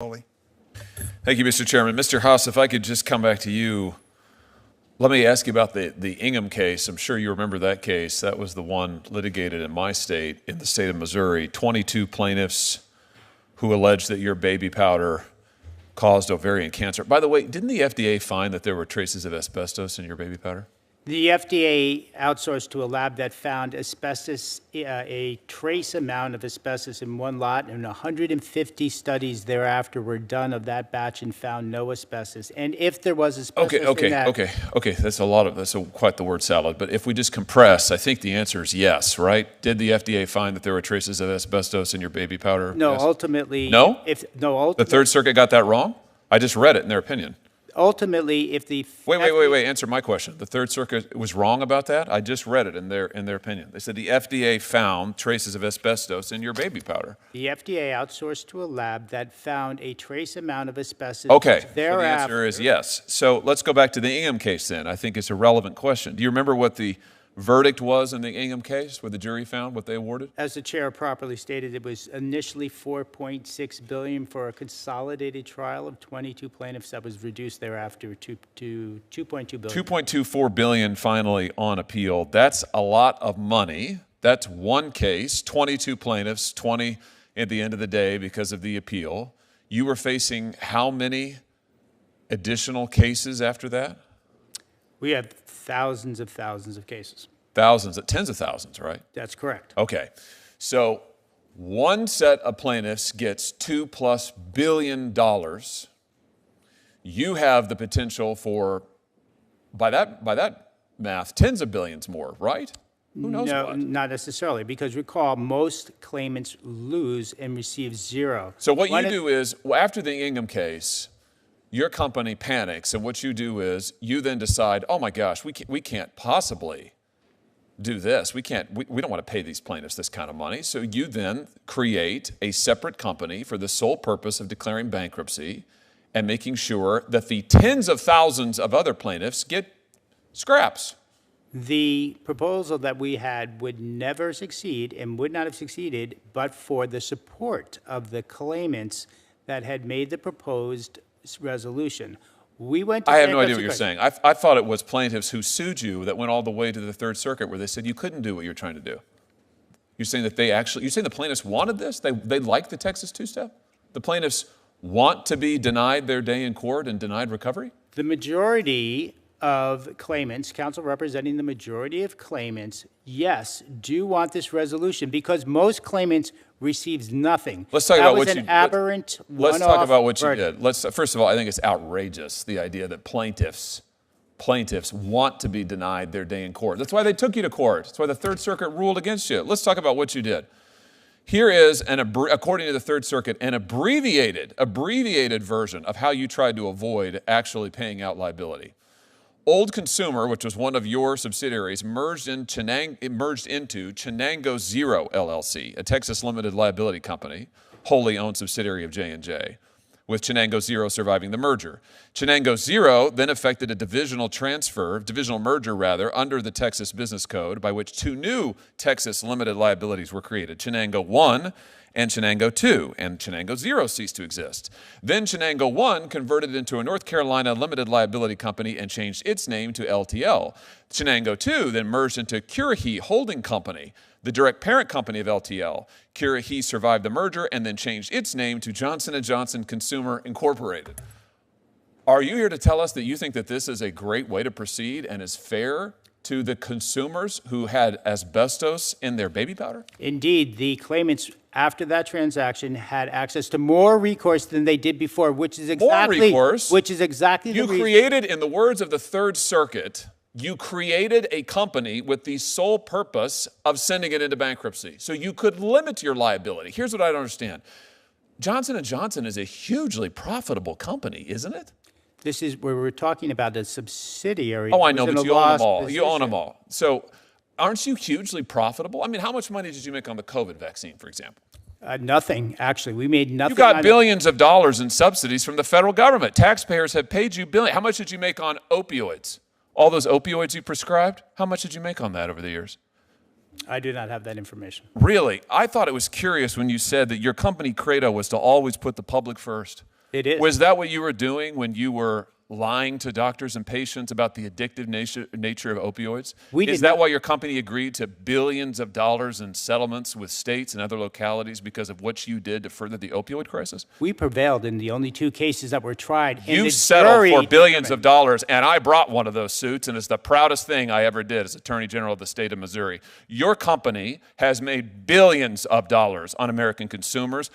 Hawley. Thank you, Mr. Chairman. Mr. Haas, if I could just come back to you. Let me ask you about the Ingham case. I'm sure you remember that case. That was the one litigated in my state, in the state of Missouri. 22 plaintiffs who alleged that your baby powder caused ovarian cancer. By the way, didn't the FDA find that there were traces of asbestos in your baby powder? The FDA outsourced to a lab that found asbestos, a trace amount of asbestos in one lot, and 150 studies thereafter were done of that batch and found no asbestos. And if there was asbestos in that... Okay. That's quite the word salad. But if we just compress, I think the answer is yes, right? Did the FDA find that there were traces of asbestos in your baby powder? No, yes. Ultimately... No? Ultimately, the Third Circuit got that wrong? I just read it in their opinion. Ultimately, if the... Wait. Answer my question. The Third Circuit was wrong about that? I just read it in their opinion. They said the FDA found traces of asbestos in your baby powder. The FDA outsourced to a lab that found a trace amount of asbestos. Okay, so thereafter. the answer is yes. So let's go back to the Ingham case then. I think it's a relevant question. Do you remember what the verdict was in the Ingham case, what the jury found, what they awarded? As the chair properly stated, it was initially $4.6 billion for a consolidated trial of 22 plaintiffs that was reduced thereafter to $2.2 billion. $2.24 billion finally on appeal. That's a lot of money. That's one case, 22 plaintiffs, 20 at the end of the day because of the appeal. You were facing how many additional cases after that? We have thousands of cases. Tens of thousands, right? That's correct. Okay. So one set of plaintiffs gets $2+ billion. You have the potential for, by that math, tens of billions more, right? Who knows No, what? not necessarily, because recall, most claimants lose and receive zero. So what you do is, after the Ingham case, your company panics, and what you do is you then decide, oh my gosh, we can't possibly do this. We don't want to pay these plaintiffs this kind of money. So you then create a separate company for the sole purpose of declaring bankruptcy and making sure that the tens of thousands of other plaintiffs get scraps. The proposal that we had would never succeed and would not have succeeded but for the support of the claimants that had made the proposed resolution. We went to I have no idea what you're saying. I thought it was plaintiffs who sued you that went all the way to the Third Circuit where they said you couldn't do what you're trying to do. You're saying that you're saying the plaintiffs wanted this? They like the Texas two-step? The plaintiffs want to be denied their day in court and denied recovery? The majority of claimants, counsel representing the majority of claimants, yes, do want this resolution because most claimants receives nothing. Let's talk about what you did. That was an aberrant one-off Let's talk about what you verdict. did. First of all, I think it's outrageous, the idea that plaintiffs want to be denied their day in court. That's why they took you to court. That's why the Third Circuit ruled against you. Let's talk about what you did. Here is, according to the Third Circuit, an abbreviated version of how you tried to avoid actually paying out liability. Old Consumer, which was one of your subsidiaries, merged into Chenango Zero LLC, a Texas limited liability company, wholly owned subsidiary of J&J, with Chenango Zero surviving the merger. Chenango Zero then effected a divisional merger under the Texas Business Code by which two new Texas limited liabilities were created, Chenango 1 and Chenango 2, and Chenango 0 ceased to exist. Then Chenango 1 converted into a North Carolina limited liability company and changed its name to LTL. Chenango 2 then merged into Curahee Holding Company, the direct parent company of LTL. Curahee survived the merger and then changed its name to Johnson & Johnson Consumer Incorporated. Are you here to tell us that you think that this is a great way to proceed and is fair to the consumers who had asbestos in their baby powder? Indeed, the claimants after that transaction had access to more recourse than they did before, which is exactly You created, in the words of the Third Circuit, you created a company with the sole purpose of sending it into bankruptcy. So you could limit your liability. Here's what I don't understand. Johnson & Johnson is a hugely profitable company, isn't it? This is where we're talking about a subsidiary. Oh, I know, but you own them all. You own them all. So aren't you hugely profitable? I mean, how much money did you make on the COVID vaccine, for example? Nothing, actually. We made nothing. You got billions of dollars in subsidies from the federal government. Taxpayers have paid you billions. How much did you make on opioids? All those opioids you prescribed? How much did you make on that over the years? I do not have that information. Really? I thought it was curious when you said that your company credo was to always put the public first. It is. Was that what you were doing when you were lying to doctors and patients about the addictive nature of opioids? Is that why your company agreed to billions of dollars in settlements with states and other localities because of what you did to further the opioid crisis? We prevailed in the only 2 cases that were tried. You settled for billions of dollars, and I brought one of those suits, and it's the proudest thing I ever did as Attorney General of the state of Missouri. Your company has made billions of dollars on American consumers,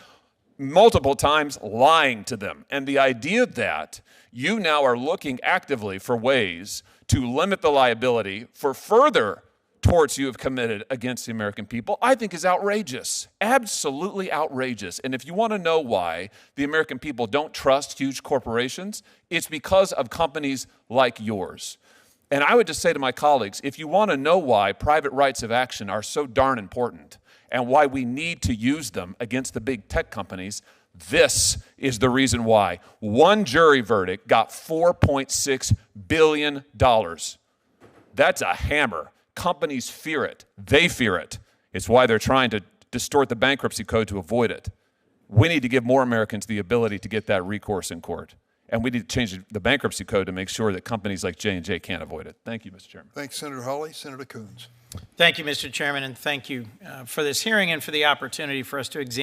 multiple times lying to them. And the idea that you now are looking actively for ways to limit the liability for further torts you have committed against the American people, I think is outrageous, absolutely outrageous. And if you want to know why the American people don't trust huge corporations, it's because of companies like yours. And I would just say to my colleagues, if you want to know why private rights of action are so darn important and why we need to use them against the big tech companies, this is the reason why. One jury verdict got $4.6 billion. That's a hammer. Companies fear it. They fear it. It's why they're trying to distort the bankruptcy code to avoid it. We need to give more Americans the ability to get that recourse in court. And we need to change the bankruptcy code to make sure that companies like J&J can't avoid it. Thank you, Mr. Chairman. Thanks, Senator Hawley. Senator Coons. Thank you, Mr. Chairman, and thank you for this hearing and for the opportunity for us to examine